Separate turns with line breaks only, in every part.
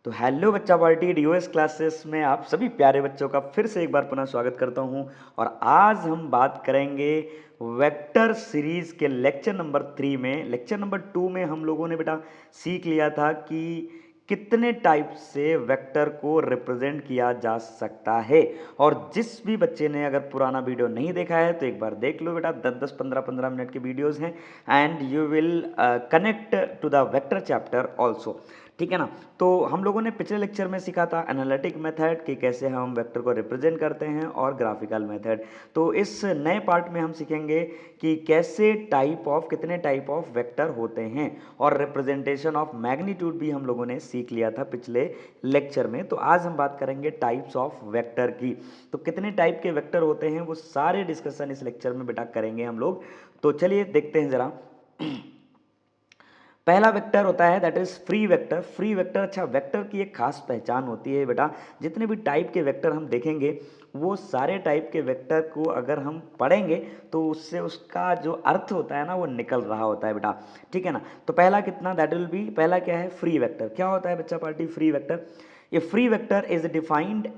तो हेलो बच्चा party DOS classes में आप सभी प्यारे बच्चों का फिर से एक बार पुनः स्वागत करता हूं। और आज हम बात करेंगे वेक्टर सीरीज के लेक्चर नंबर 3 में। लेक्चर नंबर 2 में हम लोगों ने बेटा सीख लिया था कि कितने टाइप से वेक्टर को रिप्रेजेंट किया जा सकता है। और जिस भी बच्चे ने अगर पुराना वीडियो नहीं देखा है तो एक बार देख लो बेटा, 10-10 15-15 मिनट के वीडियोस हैं and you will connect to the vector chapter also. ठीक है ना। तो हम लोगों ने पिछले लेक्चर में सीखा था एनालिटिक मेथड कि कैसे हम वेक्टर को रिप्रेजेंट करते हैं और ग्राफिकल मेथड। तो इस नए पार्ट में हम सीखेंगे कि कैसे कितने टाइप ऑफ वेक्टर होते हैं, और रिप्रेजेंटेशन ऑफ मैग्नीट्यूड भी हम लोगों ने सीख लिया था पिछले लेक्चर में। तो आज हम बात करेंगे टाइप्स ऑफ वेक्टर की। तो कितने टाइप के वेक्टर होते हैं वो सारे डिस्कशन इस लेक्चर में बेटा करेंगे हम लोग। तो चलिए देखते हैं जरा। पहला वेक्टर होता है that is free vector. Free vector, अच्छा वेक्टर की एक खास पहचान होती है बेटा, जितने भी टाइप के वेक्टर हम देखेंगे वो सारे टाइप के वेक्टर को अगर हम पढ़ेंगे तो उससे उसका जो अर्थ होता है ना वो निकल रहा होता है बेटा। ठीक है ना। तो पहला कितना, दैट विल बी, पहला क्या है, फ्री वेक्टर। क्या होता है बच्चा party free vector? A free vector is defined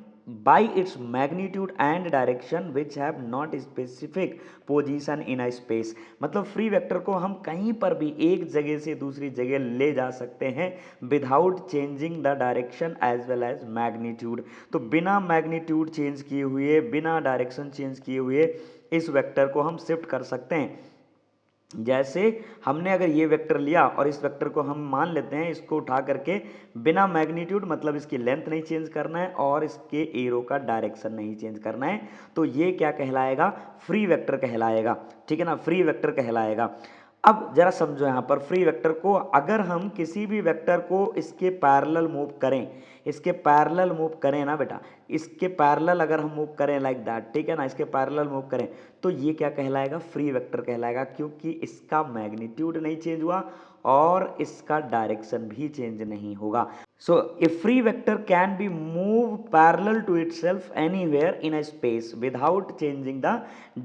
by its magnitude and direction which have not specific position in a space। मतलब फ्री वेक्टर को हम कहीं पर भी एक जगह से दूसरी जगह ले जा सकते हैं without changing the direction as well as magnitude. तो बिना मैग्नीट्यूड चेंज किए हुए, बिना डायरेक्शन चेंज किए हुए इस वेक्टर को हम शिफ्ट कर सकते हैं। जैसे हमने अगर ये वेक्टर लिया और इस वेक्टर को हम मान लेते हैं, इसको उठा करके बिना मैग्नीट्यूड, मतलब इसकी लेंथ नहीं चेंज करना है और इसके एरो का डायरेक्शन नहीं चेंज करना है, तो ये क्या कहलाएगा, फ्री वेक्टर कहलाएगा। ठीक है ना, फ्री वेक्टर कहलाएगा। अब जरा समझो यहाँ पर फ्री वेक्टर को, अगर हम किसी भी वेक्टर को इसके पैरेलल मूव करें, इसके पैरेलल मूव करें ना बेटा, इसके पैरेलल अगर हम मूव करें लाइक दैट, ठीक है ना, इसके पैरेलल मूव करें तो ये क्या कहलाएगा, फ्री वेक्टर कहलाएगा, क्योंकि इसका मैग्नीट्यूड नहीं चेंज हुआ और इसका डायरेक्शन भी चेंज नहीं होगा। So a free vector can be moved parallel to itself anywhere in a space without changing the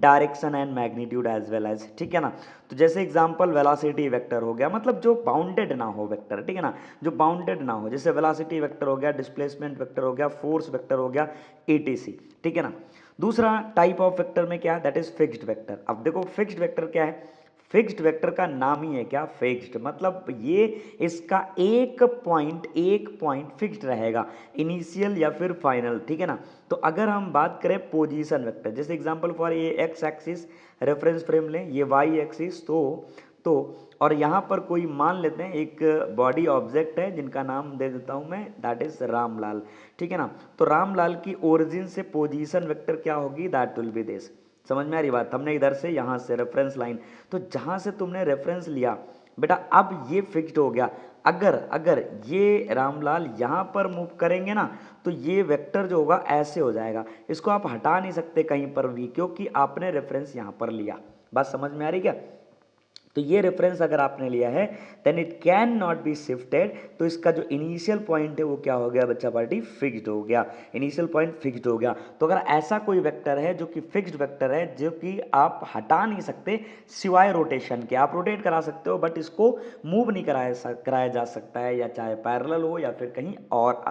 direction and magnitude as well as। ठीक है ना। तो जैसे एग्जांपल वेलोसिटी वेक्टर हो गया, मतलब जो बाउंडेड ना हो वेक्टर, ठीक है ना, जो बाउंडेड ना हो, जैसे वेलोसिटी वेक्टर हो गया, डिस्प्लेसमेंट वेक्टर हो गया, फोर्स वेक्टर हो गया, etc। ठीक है ना। दूसरा टाइप ऑफ वेक्टर में क्या है, दैट इज फिक्स्ड वेक्टर। अब देखो फिक्स्ड वेक्टर क्या है, फिक्स्ड वेक्टर का नाम ही है क्या, फिक्स्ड, मतलब ये इसका एक पॉइंट फिक्स्ड रहेगा, इनिशियल या फिर फाइनल। ठीक है ना। तो अगर हम बात करें पोजीशन वेक्टर, जैसे एग्जांपल फॉर ये एक्स एक्सिस रेफरेंस फ्रेम लें, ये वाई एक्सिस, तो और यहाँ पर कोई मान लेते हैं एक बॉडी ऑब्जेक्ट है जिनका नाम दे देता हूँ मैं, दैट इज रामलाल। ठीक है ना। तो रामलाल की ओरिजिन से पोजीशन वेक्टर क्या होगी, दैट विल बी दिस। समझ में आ रही बात, हमने इधर से यहाँ से रेफरेंस लाइन, तो जहाँ से तुमने रेफरेंस लिया बेटा, अब ये फिक्स्ड हो गया। अगर अगर ये रामलाल यहाँ पर मूव करेंगे ना तो ये वेक्टर जो होगा ऐसे हो जाएगा, इसको आप हटा नहीं सकते कहीं पर भी, क्योंकि आपने रेफरेंस यहाँ पर लिया। बात समझ में आ रही क्या? तो ये रेफरेंस अगर आपने लिया है then it can not be shifted. तो इसका जो इनिशियल पॉइंट है वो क्या हो गया बच्चा पार्टी, फिक्स्ड हो गया, इनिशियल पॉइंट फिक्स्ड हो गया। तो अगर ऐसा कोई वेक्टर है जो कि फिक्स्ड वेक्टर है, जो कि आप हटा नहीं सकते सिवाय रोटेशन के, आप रोटेट करा सकते हो बट इसको मूव नहीं कराया जा सकता है, या चाहे पैरेलल हो या फिर कहीं और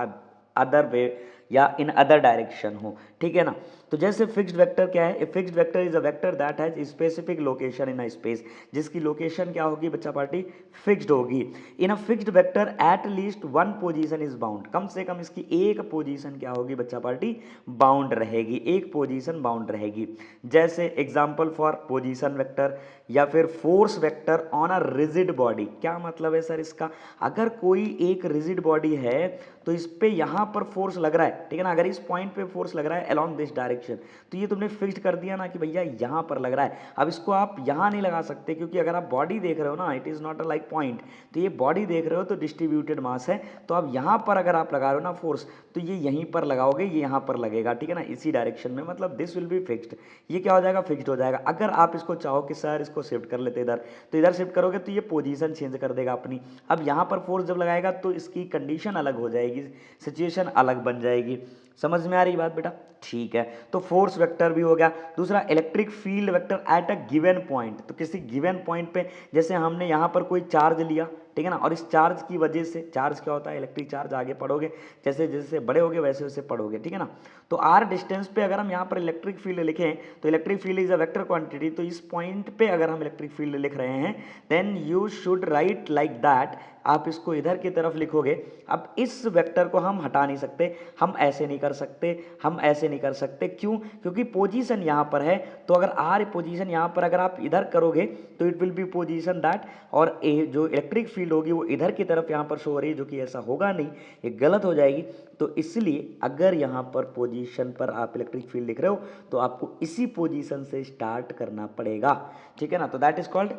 अदर वे या इन अदर डायरेक्शन हो। ठीक है ना। तो जैसे फिक्स्ड वेक्टर क्या है, fixed vector is a vector that has specific location in a space, जिसकी लोकेशन क्या होगी बच्चा पार्टी, फिक्स्ड होगी। In a fixed vector at least one position is bound, कम से कम इसकी एक पोजीशन क्या होगी बच्चा पार्टी, बाउंड रहेगी, एक पोजीशन बाउंड रहेगी। जैसे एग्जांपल फॉर पोजीशन वेक्टर या फिर force vector on a rigid body. क्या मतलब है सर इसका, अगर कोई एक रिजिड बॉडी है तो इस पे यहाँ पर फोर्स लग रहा है, ठीक है ना, अगर इस पॉइंट पे फोर्स लग रहा है अलोंग दिस डायरेक्शन, तो ये तुमने फिक्स्ड कर दिया ना कि भैया यहाँ पर लग रहा है। अब इसको आप यहाँ नहीं लगा सकते, क्योंकि अगर आप बॉडी देख रहे हो ना, it is not a like point, तो ये बॉडी देख रहे हो तो डिस्ट्रीब्यूटेड मास है, तो अब यहाँ पर अगर आप लगा रहे हो ना फोर्स, तो ये यहीं पर लगाओगे, ये यहाँ पर लगेगा, ठीक है ना, इसी डायरेक्शन में, मतलब दिस विल बी फिक्स्ड। ये क्या हो जाएगा, फिक्स्ड हो जाएगा। अगर आप इसको चाहो कि सर इसको शिफ्ट कर लेते इधर, तो इधर शिफ्ट करोगे तो ये पोजीशन चेंज कर देगा अपनी। अब यहाँ पर फोर्स जब लगाएगा तो इसकी कंडीशन अलग हो जाएगी, सिचुएशन अलग बन जाएगी। समझ में आ रही बात बेटा? ठीक है। तो फोर्स वेक्टर भी हो गया। दूसरा electric field vector at a given point, तो किसी गिवन पॉइंट पे, जैसे हमने यहाँ पर कोई चार्ज लिया, ठीक है ना। और इस चार्ज की वजह से, चार्ज क्या होता है, इलेक्ट्रिक चार्ज, आगे पढ़ोगे जैसे जैसे बड़े होगे वैसे वैसे पढ़ोगे, ठीक है ना। तो आर डिस्टेंस पे अगर हम यहाँ पर इलेक्ट्रिक फील्ड लिखें तो electric field is a vector quantity, तो इस पॉइंट पे अगर हम इलेक्ट्रिक फील्ड लिख रहे हैं then you should write like that, आप इसको इधर की तरफ लिखोगे। अब इस वेक्टर को हम हटा नहीं सकते, हम ऐसे नहीं कर सकते, हम ऐसे नहीं कर सकते, क्यों, क्योंकि पोजीशन यहाँ पर है। तो अगर आर पोजीशन यहाँ पर अगर आप इधर करोगे तो it will be position that, और ए जो इलेक्ट्रिक फील्ड होगी वो इधर की तरफ यहाँ पर शो हो रही है, जो कि ऐसा होगा नहीं, ये गलत हो जाएगी। तो इसलिए अगर यहाँ पर पोजीशन पर आप इलेक्ट्रिक फील्ड लिख रहे हो तो आपको इसी पोजीशन से स्टार्ट करना पड़ेगा, ठीक है ना। तो that is called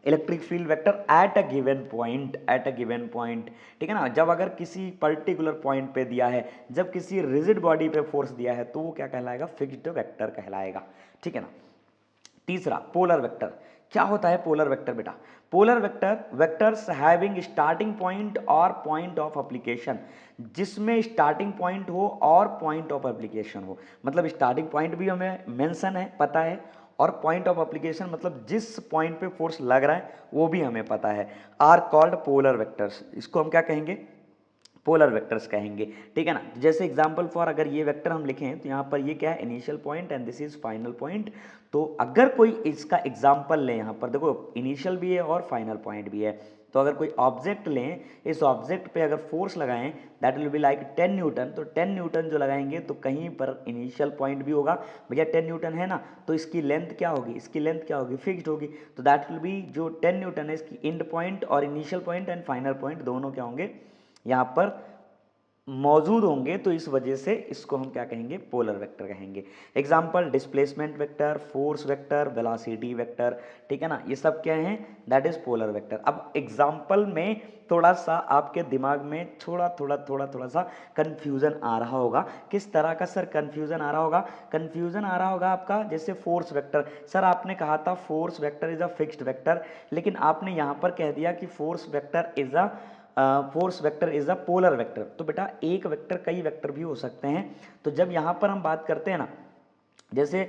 electric field vector at a given point, at a given point, ठीक है ना। जब अगर किसी पर्टिकुलर पॉइंट पे दिया है, जब किसी रिजिड बॉडी पे फोर्स दिया है तो वो क्या कहलाएगा, फिक्स्ड वेक्टर कहलाएगा, ठीक है ना। तीसरा पोलर वेक्टर, क्या होता है पोलर वेक्टर बेटा, polar vector vectors having starting point और पॉइंट ऑफ एप्लीकेशन, जिसमें स्टार्टिंग पॉइंट हो और पॉइंट ऑफ एप्लीकेशन हो, मतलब स्टार्टिंग पॉइंट भी हमें मेंशन है, पता है, और पॉइंट ऑफ एप्लीकेशन मतलब जिस पॉइंट पे फोर्स लग रहा है वो भी हमें पता है, आर कॉल्ड पोलर वेक्टर्स, इसको हम क्या कहेंगे, पोलर वेक्टर्स कहेंगे, ठीक है ना। जैसे एग्जांपल फॉर अगर ये वेक्टर हम लिखें तो यहाँ पर ये क्या है, initial point and this is final point. तो अगर कोई इसका एग्जांपल लें, यहाँ पर देखो इनिशियल भी है और फाइनल पॉइंट भी है, तो अगर कोई ऑब्जेक्ट लें, इस ऑब्जेक्ट पे अगर फोर्स लगाएं that will be like 10 Newton, तो 10 न्यूटन जो लगाएंगे तो कहीं पर इनिशियल पॉइंट भी होगा, भैया 10 न्यूटन है ना, तो इसकी लेंथ क्या होगी, इसकी लेंथ क्या होगी, फिक्स्ड होगी, तो दैट विल बी जो 10 न्यूटन है इसकी एंड पॉइंट और initial point and final point दोनों क्या होंगे, यहाँ पर मौजूद होंगे, तो इस वजह से इसको हम क्या कहेंगे, पोलर वेक्टर कहेंगे। Example displacement vector, force vector, velocity vector, ठीक है ना, ये सब क्या हैं, दैट इज पोलर वेक्टर। अब एग्जांपल में थोड़ा सा आपके दिमाग में थोड़ा सा कंफ्यूजन आ रहा होगा, किस तरह का सर कंफ्यूजन आ रहा होगा, कंफ्यूजन आ रहा होगा आपका, जैसे फोर्स वेक्टर, सर आपने कहा था force vector is a fixed vector, लेकिन आपने यहाँ पर कह दिया कि force vector is a polar vector, तो बेटा एक वेक्टर कई वेक्टर भी हो सकते हैं। तो जब यहाँ पर हम बात करते हैं ना, जैसे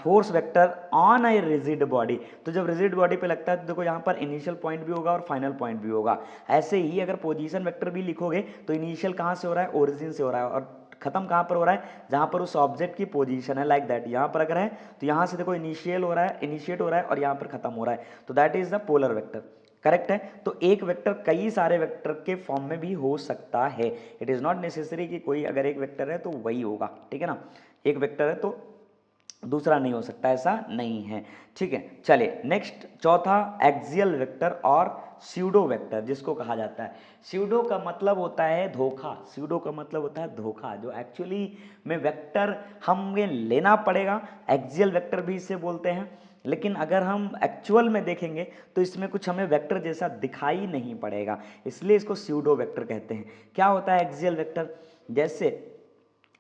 force vector on a rigid body, तो जब रिजिड बॉडी पे लगता है तो देखो यहाँ पर इनिशियल पॉइंट भी होगा और फाइनल पॉइंट भी होगा। ऐसे ही अगर पोजीशन वेक्टर भी लिखोगे तो इनिशियल कहाँ से हो रहा है, ओरिजिन से हो रहा है, और खत्म कहाँ पर हो रहा है, जहाँ पर उस ऑब्जेक्ट की पोजीशन है, लाइक दैट। यहाँ पर अगर है तो यहाँ से देखो इनिशियल हो रहा है, इनिशिएट हो रहा है, और यहाँ पर खत्म हो रहा है, तो that is the polar vector, correct है। तो एक वेक्टर कई सारे वेक्टर के फॉर्म में भी हो सकता है, इट इज नॉट नेसेसरी कि कोई अगर एक वेक्टर है तो वही होगा, ठीक है ना, एक वेक्टर है तो दूसरा नहीं हो सकता, ऐसा नहीं है, ठीक है। चलिए नेक्स्ट, चौथा एक्सियल वेक्टर और स्यूडो वेक्टर जिसको कहा जाता है। स्यूडो का मतलब होता है धोखा, स्यूडो का मतलब होता है धोखा, जो एक्चुअली में वेक्टर हमें लेना पड़ेगा, एक्सियल वेक्टर भी इसे बोलते हैं, लेकिन अगर हम एक्चुअल में देखेंगे तो इसमें कुछ हमें वेक्टर जैसा दिखाई नहीं पड़ेगा, इसलिए इसको स्यूडो वेक्टर कहते हैं। क्या होता है एक्सियल वेक्टर, जैसे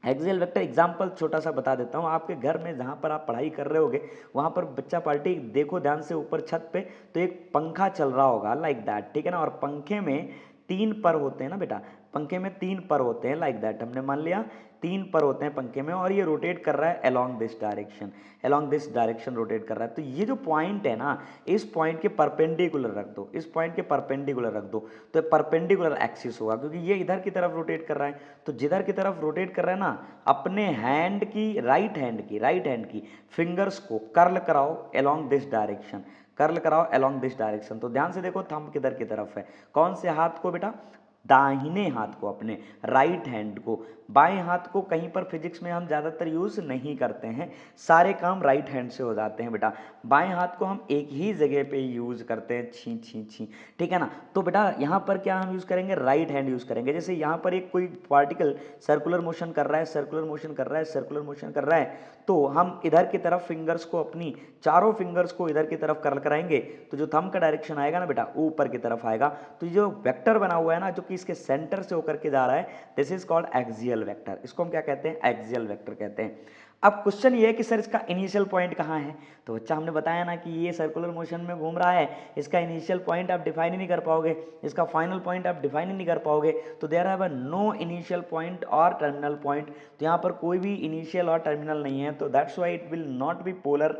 एक्सियल वेक्टर एग्जाम्पल छोटा सा बता देता हूँ, आपके घर में जहाँ पर आप पढ़ाई कर रहे होगे वहाँ पर बच्चा पार्टी देखो ध्यान से ऊपर छत पे, तो एक पंखा चल रहा होगा लाइक दैट, ठीक है ना, और पंखे में 3 पर होते हैं ना बेटा, पंखे में 3 पर होते हैं लाइक दैट, हमने मान लिया 3 पर होते हैं पंखे में, और ये रोटेट कर रहा है along this direction, along this direction rotate कर रहा है। तो ये जो पॉइंट है ना, इस पॉइंट के परपेंडिकुलर रख दो, इस पॉइंट के परपेंडिकुलर रख दो, तो परपेंडिकुलर एक्सिस होगा, क्योंकि ये इधर की तरफ रोटेट कर रहा है, तो जिधर की तरफ रोटेट कर रहा है ना, अपने हैंड की राइट हैंड की फिंगर्स को कर्ल कराओ अलोंग दिस डायरेक्शन, कर्ल कराओ अलोंग दिस डायरेक्शन। तो ध्यान से देखो थंब किधर की तरफ है, कौन से हाथ को बेटा, दाहिने हाथ को, अपने राइट हैंड को। बाएं हाथ को कहीं पर फिजिक्स में हम ज़्यादातर यूज़ नहीं करते हैं, सारे काम राइट हैंड से हो जाते हैं बेटा, बाएं हाथ को हम एक ही जगह पे यूज़ करते हैं, छी छी छी, ठीक है ना। तो बेटा यहाँ पर क्या हम यूज़ करेंगे, राइट हैंड यूज़ करेंगे। जैसे यहाँ पर एक कोई पार्टिकल सर्कुलर मोशन कर रहा है, सर्कुलर मोशन कर रहा है, सर्कुलर मोशन कर रहा है, तो हम इधर की तरफ फिंगर्स को, अपनी चारों फिंगर्स को इधर की तरफ कर्ल कराएंगे, तो जो थंब का डायरेक्शन आएगा ना बेटा, ऊपर की तरफ आएगा। तो जो वेक्टर बना हुआ है ना, जो कि इसके सेंटर से होकर के जा रहा है, this is called axial vector, इसको हम क्या कहते हैं, एक्सियल वेक्टर कहते हैं। अब क्वेश्चन ये है कि सर इसका इनिशियल पॉइंट कहाँ है, तो बच्चा हमने बताया ना कि ये सर्कुलर मोशन में घूम रहा है, इसका इनिशियल पॉइंट आप डिफाइन ही नहीं कर पाओगे, इसका फाइनल पॉइंट आप डिफाइन ही नहीं कर पाओगे, तो there have no initial point और टर्मिनल पॉइंट, तो यहाँ पर कोई भी इनिशियल और टर्मिनल नहीं है, तो that's why it will not be polar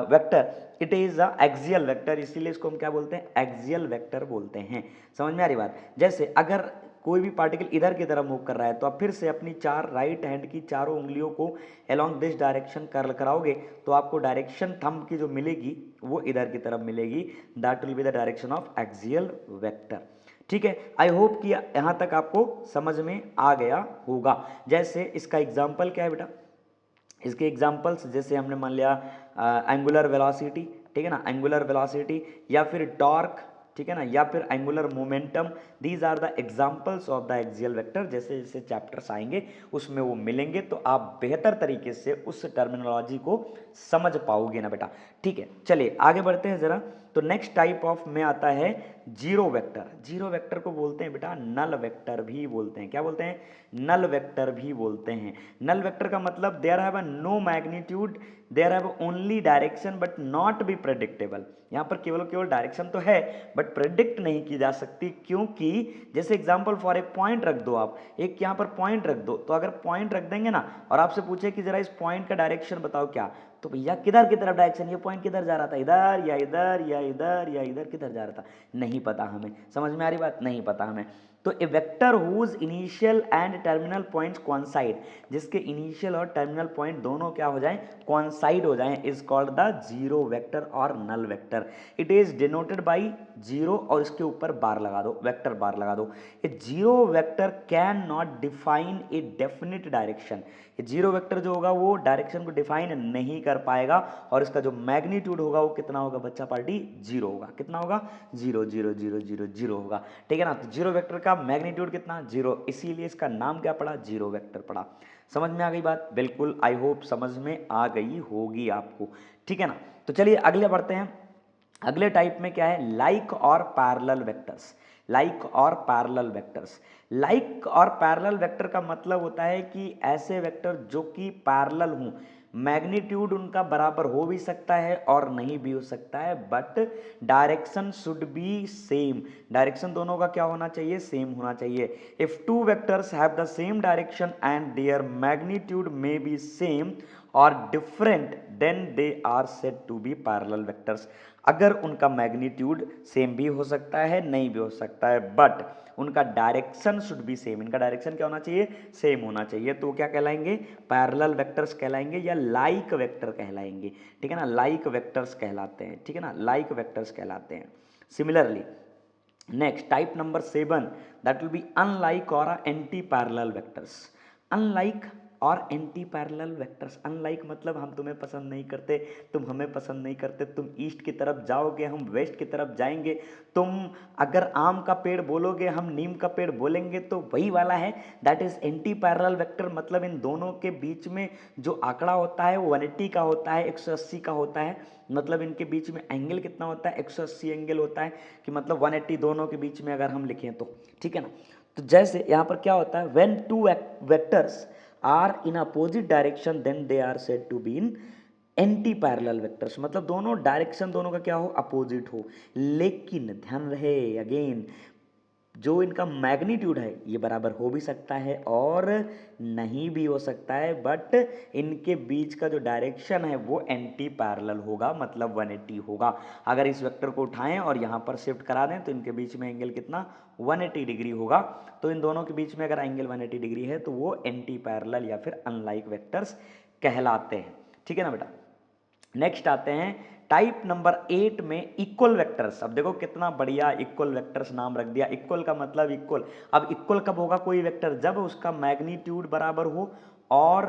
vector, it is a axial vector, इसीलिए इसको हम क्या बोलते हैं, एक्सियल वेक्टर बोलते हैं। समझ में आ रही बात। जैसे अगर कोई भी पार्टिकल इधर की तरफ मूव कर रहा है तो आप फिर से अपनी चार राइट हैंड की चारों उंगलियों को अलोंग दिस डायरेक्शन कर्ल कराओगे तो आपको डायरेक्शन थंब की जो मिलेगी वो इधर की तरफ मिलेगी, that will be the direction of axial vector. ठीक है, आई होप कि यहां तक आपको समझ में आ गया होगा। जैसे इसका एग्जाम्पल क्या है बेटा, इसके एग्जाम्पल्स जैसे हमने मान लिया एंगुलर वेलोसिटी, ठीक है ना, एंगुलर वेलोसिटी या फिर टॉर्क, ठीक है ना, या फिर angular momentum, these are the examples of the axial vector. जैसे जैसे चैप्टर्स आएंगे उसमें वो मिलेंगे तो आप बेहतर तरीके से उस टर्मिनोलॉजी को समझ पाओगे ना बेटा। ठीक है, चलिए आगे बढ़ते हैं जरा। तो नेक्स्ट टाइप ऑफ में आता है जीरो वेक्टर। जीरो वेक्टर को बोलते हैं बेटा नल वेक्टर भी बोलते हैं। क्या बोलते हैं, नल वेक्टर भी बोलते हैं। नल वेक्टर का मतलब there have no magnitude, there have only direction but not be predictable. यहाँ पर केवल केवल डायरेक्शन तो है बट प्रेडिक्ट नहीं की जा सकती, क्योंकि जैसे एग्जांपल फॉर एक पॉइंट रख दो, आप एक यहाँ पर पॉइंट रख दो, तो अगर पॉइंट रख देंगे ना और आपसे पूछे कि जरा इस पॉइंट का डायरेक्शन बताओ क्या, तो भैया किधर की तरफ डायरेक्शन, ये पॉइंट किधर जा रहा था, इधर या इधर या इधर या इधर, किधर जा रहा था, नहीं पता हमें। समझ में आ रही बात, नहीं पता हमें। तो ए vector whose initial and terminal points coincide, जिसके इनिशियल और टर्मिनल पॉइंट दोनों क्या हो जाएं, कोइंसाइड हो जाएं, is called the zero vector और null vector. It is denoted by zero और इसके ऊपर बार लगा दो, वेक्टर बार लगा दो। A zero vector can not define a definite direction. ये जीरो वेक्टर जो होगा वो डायरेक्शन को डिफाइन नहीं कर पाएगा और इसका जो मैग्नीट्यूड होगा वो कितना होगा बच्चा पार्टी, जीरो होगा। कितना होगा, zero zero zero zero zero होगा। ठीक है ना, तो जीरो वेक्टर का मैग्नीट्यूड कितना, जीरो, इसीलिए इसका नाम क्या पड़ा, जीरो वेक्टर पड़ा। समझ में आ गई बात, बिल्कुल आई होप समझ में आ गई होगी आपको। ठीक है ना, तो चलिए अगले बढ़ते हैं। अगले टाइप में क्या है, लाइक और पैरेलल वेक्टर्स। लाइक और पैरेलल वेक्टर्स, लाइक और पैरेलल वेक्टर का मतलब होता है कि ऐसे वेक्टर जो कि पैरेलल हों, मैग्नीट्यूड उनका बराबर हो भी सकता है और नहीं भी हो सकता है, but direction should be same. Direction दोनों का क्या होना चाहिए, सेम होना चाहिए। If two vectors have the same direction and their magnitude may be same और different then they are said to be parallel vectors. अगर उनका मैग्नीट्यूड सेम भी हो सकता है, नहीं भी हो सकता है, बट उनका डायरेक्शन शुड बी सेम, इनका डायरेक्शन क्या होना चाहिए, सेम होना चाहिए, तो क्या कहलाएंगे, पैरेलल वेक्टर्स कहलाएंगे या लाइक वेक्टर कहलाएंगे। ठीक है ना, लाइक वेक्टर्स कहलाते हैं। ठीक है ना, लाइक वेक्टर्स कहलाते हैं। Similarly next type number 7, that will B unlike और एंटी पैरेलल वेक्टर्स। अनलाइक और एंटी पैरेलल वेक्टर्स। अनलाइक मतलब हम तुम्हें पसंद नहीं करते, तुम हमें पसंद नहीं करते, तुम ईस्ट की तरफ जाओगे, हम वेस्ट की तरफ जाएंगे, तुम अगर आम का पेड़ बोलोगे, हम नीम का पेड़ बोलेंगे, तो वही वाला है, that is anti parallel vector. मतलब इन दोनों के बीच में जो आंकड़ा होता है वो 180 का होता है, 180 का होता है। मतलब इनके बीच में एंगल कितना होता है, 180 एंगल होता है, कि मतलब 180 दोनों के बीच में अगर हम लिखें तो। ठीक है ना, तो जैसे यहाँ पर क्या होता है, when two vectors are in opposite direction then they are said to be in anti parallel vectors. मतलब दोनों डायरेक्शन दोनों का क्या हो, अपोजिट हो, लेकिन ध्यान रहे अगेन जो इनका मैग्नीट्यूड है ये बराबर हो भी सकता है और नहीं भी हो सकता है, बट इनके बीच का जो डायरेक्शन है वो एंटी पैरेलल होगा, मतलब 180 होगा। अगर इस वेक्टर को उठाएं और यहाँ पर शिफ्ट करा दें तो इनके बीच में एंगल कितना, 180 डिग्री होगा। तो इन दोनों के बीच में अगर एंगल 180 डिग्री है तो वो एंटी पैरेलल या फिर अनलाइक वेक्टर्स कहलाते हैं। ठीक है ना बेटा। नेक्स्ट आते हैं टाइप नंबर 8 में इक्वल वेक्टर्स। अब देखो कितना बढ़िया इक्वल वेक्टर्स नाम रख दिया। इक्वल का मतलब इक्वल। अब इक्वल कब होगा कोई वेक्टर, जब उसका मैग्नीट्यूड बराबर हो और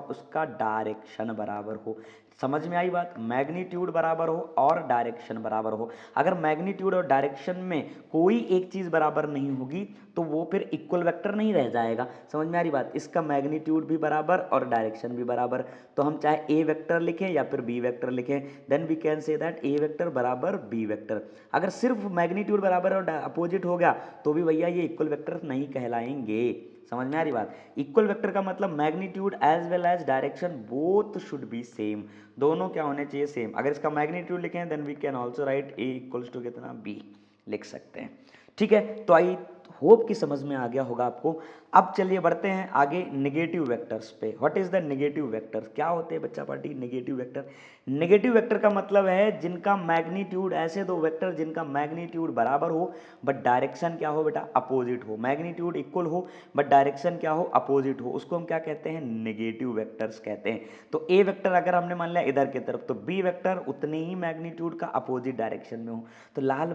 उसका डायरेक्शन बराबर हो। समझ में आई बात, मैग्नीट्यूड बराबर हो और डायरेक्शन बराबर हो। अगर मैग्नीट्यूड और डायरेक्शन में कोई एक चीज बराबर नहीं होगी तो वो फिर इक्वल वेक्टर नहीं रह जाएगा। समझ में आ रही बात, इसका मैग्नीट्यूड भी बराबर और डायरेक्शन भी बराबर, तो हम चाहे ए वेक्टर लिखें या फिर बी वेक्टर लिखें, then we can say that A vector बराबर बी वेक्टर। अगर सिर्फ मैग्नीट्यूड बराबर और अपोजिट हो गया तो भी भैया ये इक्वल वेक्टर नहीं कहलाएंगे। समझ में आ रही बात, इक्वल वेक्टर का मतलब magnitude as well as direction both should be same, दोनों क्या होने चाहिए, सेम। अगर इसका मैग्नीट्यूड लिखें then we can also write A equals to कितना, बी लिख सकते हैं। ठीक है, तो आई होप कि समझ में आ गया होगा आपको। अब चलिए बढ़ते हैं आगे नेगेटिव वेक्टर्स पे। What is the negative vectors, क्या होते हैं बच्चा party negative vector? Negative vector का मतलब है जिनका मैग्नीट्यूड, ऐसे दो वेक्टर जिनका मैग्नीट्यूड बराबर हो बट डायरेक्शन क्या हो बेटा, अपोजिट हो। मैग्नीट्यूड इक्वल हो बट डायरेक्शन क्या हो, अपोजिट हो, उसको हम क्या कहते हैं, नेगेटिव वेक्टर्स कहते हैं। तो ए वेक्टर अगर हमने मान लिया इधर की तरफ, तो बी वेक्टर उतने ही मैग्नीट्यूड का अपोजिट डायरेक्शन में हो। तो लाल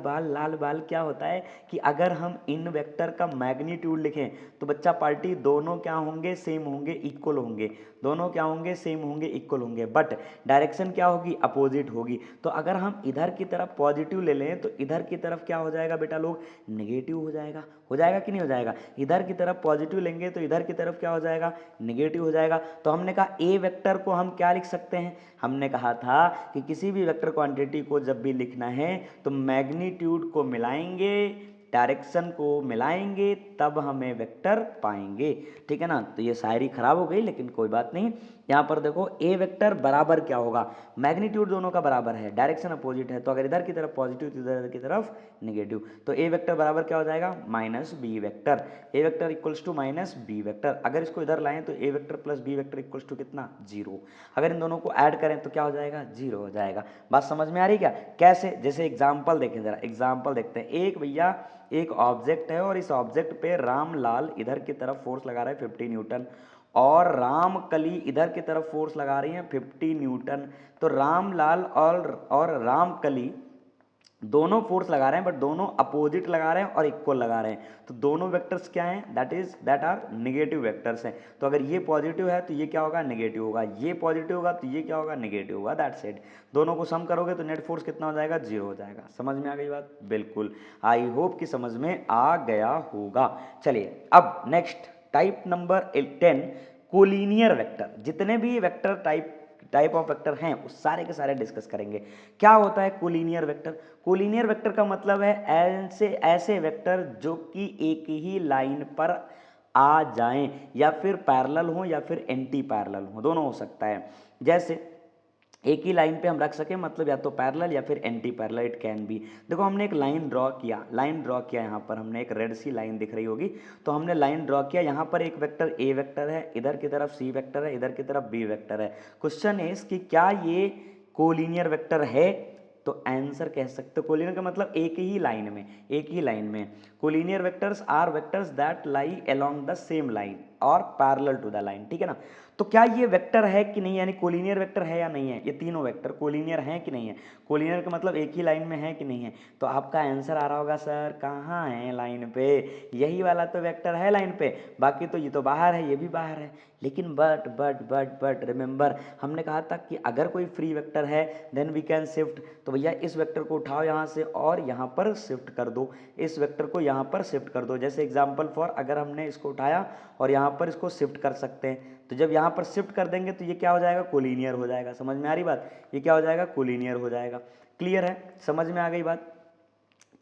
बाल क्या होता है कि अगर हम इन वेक्टर का मैग्नीट्यूड लिखें तो बच्चा पार्टी दोनों क्या होंगे, सेम होंगे, इक्वल होंगे, दोनों क्या होंगे, सेम होंगे, इक्वल होंगे, बट डायरेक्शन क्या होगी, अपोजिट होगी। तो अगर हम इधर की तरफ पॉजिटिव ले लें तो इधर की तरफ क्या हो जाएगा बेटा लोग, नेगेटिव हो जाएगा कि नहीं हो जाएगा। इधर की तरफ पॉजिटिव लेंगे तो इधर की तरफ क्या हो जाएगा, नेगेटिव हो जाएगा। तो हमने कहा ए वेक्टर को हम क्या लिख सकते हैं, हमने कहा था कि किसी भी वेक्टर क्वांटिटी को जब भी लिखना है तो मैग्नीट्यूड को मिलाएंगे, डायरेक्शन को मिलाएंगे, तब हमें वेक्टर पाएंगे। ठीक है ना, तो ये शायरी खराब हो गई लेकिन कोई बात नहीं। यहाँ पर देखो ए वेक्टर बराबर क्या होगा, मैग्नीट्यूड दोनों का बराबर है, डायरेक्शन अपोजिट है, तो अगर इधर की तरफ पॉजिटिव तो इधर की तरफ नेगेटिव, तो ए वेक्टर बराबर क्या हो जाएगा, minus B vector. A vector equals to minus B vector. अगर इसको इधर लाएं तो ए vector plus B vector equals to कितना, जीरो। अगर इन दोनों को ऐड करें तो क्या हो जाएगा, जीरो हो जाएगा। बात समझ में आ रही क्या, कैसे, जैसे एग्जाम्पल देखें, जरा एग्जाम्पल देखते हैं। एक भैया एक ऑब्जेक्ट है और इस ऑब्जेक्ट पे रामलाल इधर की तरफ फोर्स लगा रहा है 50 न्यूटन और रामकली इधर की तरफ फोर्स लगा रही है 50 न्यूटन। तो रामलाल और रामकली दोनों फोर्स लगा रहे हैं बट दोनों अपोजिट लगा रहे हैं और इक्वल लगा रहे हैं। तो दोनों वेक्टर्स क्या हैं, दैट आर नेगेटिव वेक्टर्स हैं। तो अगर ये पॉजिटिव है तो ये क्या होगा, नेगेटिव होगा, ये पॉजिटिव होगा तो ये क्या होगा, नेगेटिव होगा, दैट्स इट। दोनों को सम करोगे तो नेट फोर्स कितना हो जाएगा, जीरो हो जाएगा। समझ में आ गई बात, बिल्कुल, आई होप कि समझ में आ गया होगा। चलिए अब next type number 10, collinear vector. जितने भी वेक्टर टाइप ऑफ वेक्टर हैं वो सारे के सारे डिस्कस करेंगे। क्या होता है कोलिनियर वेक्टर, कोलिनियर वेक्टर का मतलब है ऐसे वेक्टर जो कि एक ही लाइन पर आ जाएं, या फिर पैरेलल हो या फिर एंटी पैरेलल हो, दोनों हो सकता है। जैसे एक ही लाइन पे हम रख सके, मतलब या तो पैरेलल या फिर anti parallel, it can be. देखो हमने एक लाइन ड्रॉ किया, यहाँ पर हमने एक रेड सी लाइन दिख रही होगी, तो हमने लाइन ड्रॉ किया, यहाँ पर एक वेक्टर ए वेक्टर है, इधर की तरफ सी वेक्टर है, इधर की तरफ बी वेक्टर है। क्वेश्चन इज कि क्या ये कोलिनियर वेक्टर है, तो आंसर कह सकते हो, कोलिनियर का मतलब एक ही लाइन में। Collinear vectors are vectors that lie along the same line और पैरेलल टू द लाइन। ठीक है ना, तो क्या ये वेक्टर है कि नहीं, यानी कोलिनियर वेक्टर है या नहीं है, ये तीनों वेक्टर कोलिनियर हैं कि नहीं है। कोलिनियर का मतलब एक ही लाइन में है कि नहीं है। तो आपका आंसर आ रहा होगा सर कहाँ है, लाइन पे, यही वाला तो वेक्टर है लाइन पे, बाकी तो ये तो बाहर है, ये भी बाहर है। लेकिन बट रिमेंबर, हमने कहा था कि अगर कोई फ्री वेक्टर है देन वी कैन शिफ्ट। तो भैया इस वेक्टर को उठाओ यहाँ से और यहाँ पर शिफ्ट कर दो, इस वेक्टर को यहाँ पर शिफ्ट कर दो। जैसे एग्जाम्पल फॉर, अगर हमने इसको उठाया और यहाँ पर इसको शिफ्ट कर सकते हैं, तो जब यहाँ पर शिफ्ट कर देंगे तो ये क्या हो जाएगा, कोलिनियर हो जाएगा। समझ में आ रही बात, ये क्या हो जाएगा, कोलिनियर हो जाएगा। क्लियर है, समझ में आ गई बात,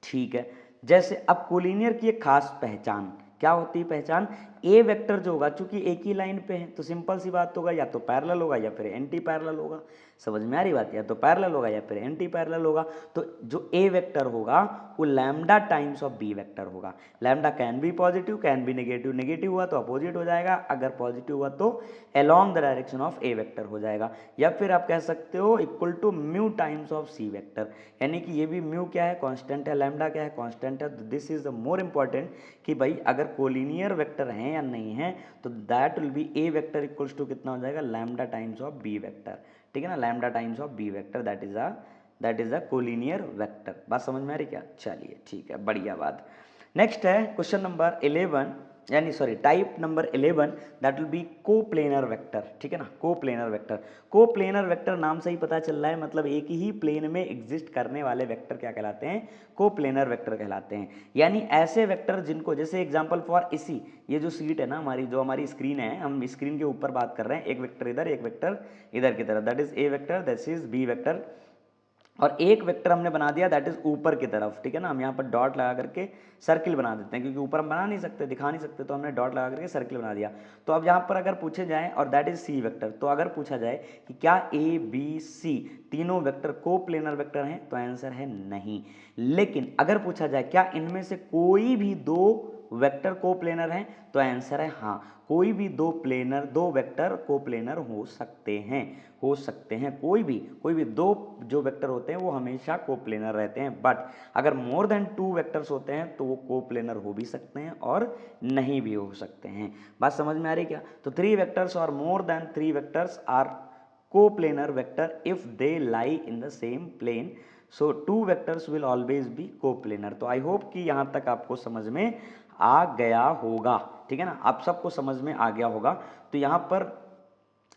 ठीक है। जैसे अब कोलिनियर की एक खास पहचान क्या होती है, पहचान, ए वेक्टर जो होगा चूंकि एक ही लाइन पे है तो सिंपल सी बात होगा, या तो पैरेलल होगा या फिर एंटी पैरेलल होगा। समझ में आ रही बात, या तो पैरेलल होगा या फिर एंटी पैरेलल होगा। तो जो ए वेक्टर होगा वो lambda times of B vector होगा। Lambda can be positive can be negative, negative हुआ तो अपोजिट हो जाएगा, अगर पॉजिटिव हुआ तो along the direction of A vector हो जाएगा। या फिर आप कह सकते हो equal to mu times of C vector, यानी कि ये भी म्यू क्या है, कांस्टेंट है, लैम्डा क्या है, कांस्टेंट है। This is the more important कि भाई अगर कोलिनियर वेक्टर हैं या नहीं है, तो that will be A vector equals to कितना हो जाएगा, lambda times of B vector. ठीक है ना, lambda times of B vector, that is a collinear vector. बात समझ में आ रही क्या, चलिए ठीक है, बढ़िया बात। नेक्स्ट है क्वेश्चन नंबर 11, यानी sorry type number 11 that will B coplanar vector, ठीक है ना, कोप्लेनर वेक्टर। कोप्लेनर वेक्टर नाम से ही पता चल रहा है, मतलब एक ही प्लेन में एग्जिस्ट करने वाले वेक्टर क्या कहलाते हैं, कोप्लेनर वेक्टर कहलाते हैं। यानी ऐसे वेक्टर जिनको, जैसे एग्जांपल फॉर इसी ये जो सीट है ना हमारी, जो हमारी स्क्रीन है, हम स्क्रीन के ऊपर बात कर रहे हैं, एक वेक्टर इधर एक वेक्टर इधर की तरफ, that is A vector, that is B vector, और एक वेक्टर हमने बना दिया दैट इज ऊपर की तरफ, ठीक है ना। हम यहाँ पर डॉट लगा करके सर्किल बना देते हैं, क्योंकि ऊपर हम बना नहीं सकते, दिखा नहीं सकते, तो हमने डॉट लगा करके सर्किल बना दिया। तो अब यहाँ पर अगर पूछे जाए, और दैट इज सी वेक्टर, तो अगर पूछा जाए कि क्या ए बी सी तीनों वेक्टर कोप्लेनर वेक्टर हैं, तो आंसर है नहीं। लेकिन अगर पूछा जाए क्या इनमें से कोई भी दो वेक्टर कोप्लेनर हैं, तो आंसर है हाँ, कोई भी दो वेक्टर कोप्लेनर हो सकते हैं, हो सकते हैं, कोई भी दो जो वेक्टर होते हैं वो हमेशा कोप्लेनर रहते हैं। बट अगर मोर देन 2 वेक्टर्स होते हैं तो वो कोप्लेनर हो भी सकते हैं और नहीं भी हो सकते हैं। बात समझ में आ रही क्या? तो 3 वेक्टर्स और more than 3 vectors are coplanar vector if they lie in the same plane, so 2 vectors will always be coplanar. तो आई होप कि यहाँ तक आपको समझ में आ गया होगा, ठीक है ना, आप सबको समझ में आ गया होगा। तो यहाँ पर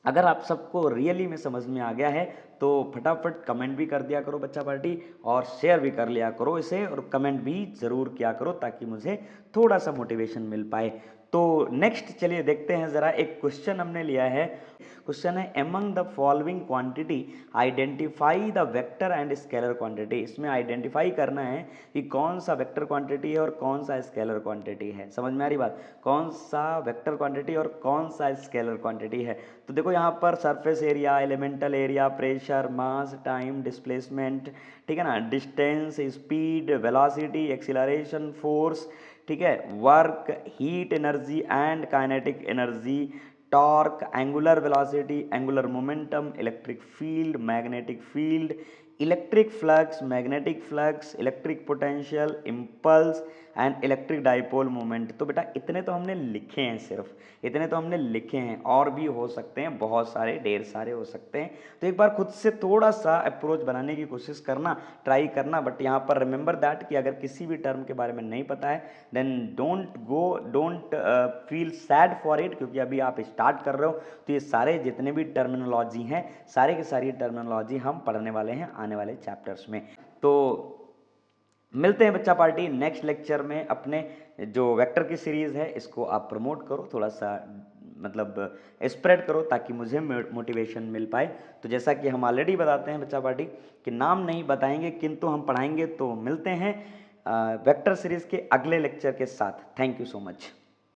अगर आप सबको रियली में समझ में आ गया है तो फटाफट कमेंट भी कर दिया करो बच्चा पार्टी, और शेयर भी कर लिया करो इसे, और कमेंट भी ज़रूर किया करो ताकि मुझे थोड़ा सा मोटिवेशन मिल पाए। तो नेक्स्ट चलिए देखते हैं ज़रा, एक क्वेश्चन हमने लिया है। क्वेश्चन है among the following quantity identify the vector and scalar quantity. इसमें आइडेंटिफाई करना है कि कौन सा वेक्टर क्वांटिटी है और कौन सा स्केलर क्वांटिटी है। समझ में आ रही बात? कौन सा वेक्टर क्वांटिटी और कौन सा स्केलर क्वांटिटी है। तो देखो यहाँ पर surface area, elemental area, pressure, mass, time, displacement, ठीक है ना, distance, speed, velocity, acceleration, force, ठीक है, work, heat energy and kinetic energy, torque, angular velocity, angular momentum, electric field, magnetic field, electric flux, magnetic flux, electric potential, impulse and electric dipole moment. तो बेटा इतने तो हमने लिखे हैं, सिर्फ इतने तो हमने लिखे हैं, और भी हो सकते हैं, बहुत सारे, ढेर सारे हो सकते हैं। तो एक बार खुद से थोड़ा सा अप्रोच बनाने की कोशिश करना, ट्राई करना। बट यहाँ पर रिमेंबर दैट कि अगर किसी भी टर्म के बारे में नहीं पता है then don't feel sad for it, क्योंकि अभी आप स्टार्ट कर रहे हो। तो ये सारे जितने भी टर्मिनोलॉजी हैं, सारे की सारी टर्मिनोलॉजी हम पढ़ने वाले हैं आने वाले चैप्टर्स में। तो मिलते हैं बच्चा पार्टी नेक्स्ट लेक्चर में। अपने जो वेक्टर की सीरीज़ है इसको आप प्रमोट करो, थोड़ा सा मतलब स्प्रेड करो ताकि मुझे मोटिवेशन मिल पाए। तो जैसा कि हम ऑलरेडी बताते हैं बच्चा पार्टी कि नाम नहीं बताएंगे किंतु हम पढ़ाएंगे। तो मिलते हैं वेक्टर सीरीज़ के अगले लेक्चर के साथ। Thank you so much.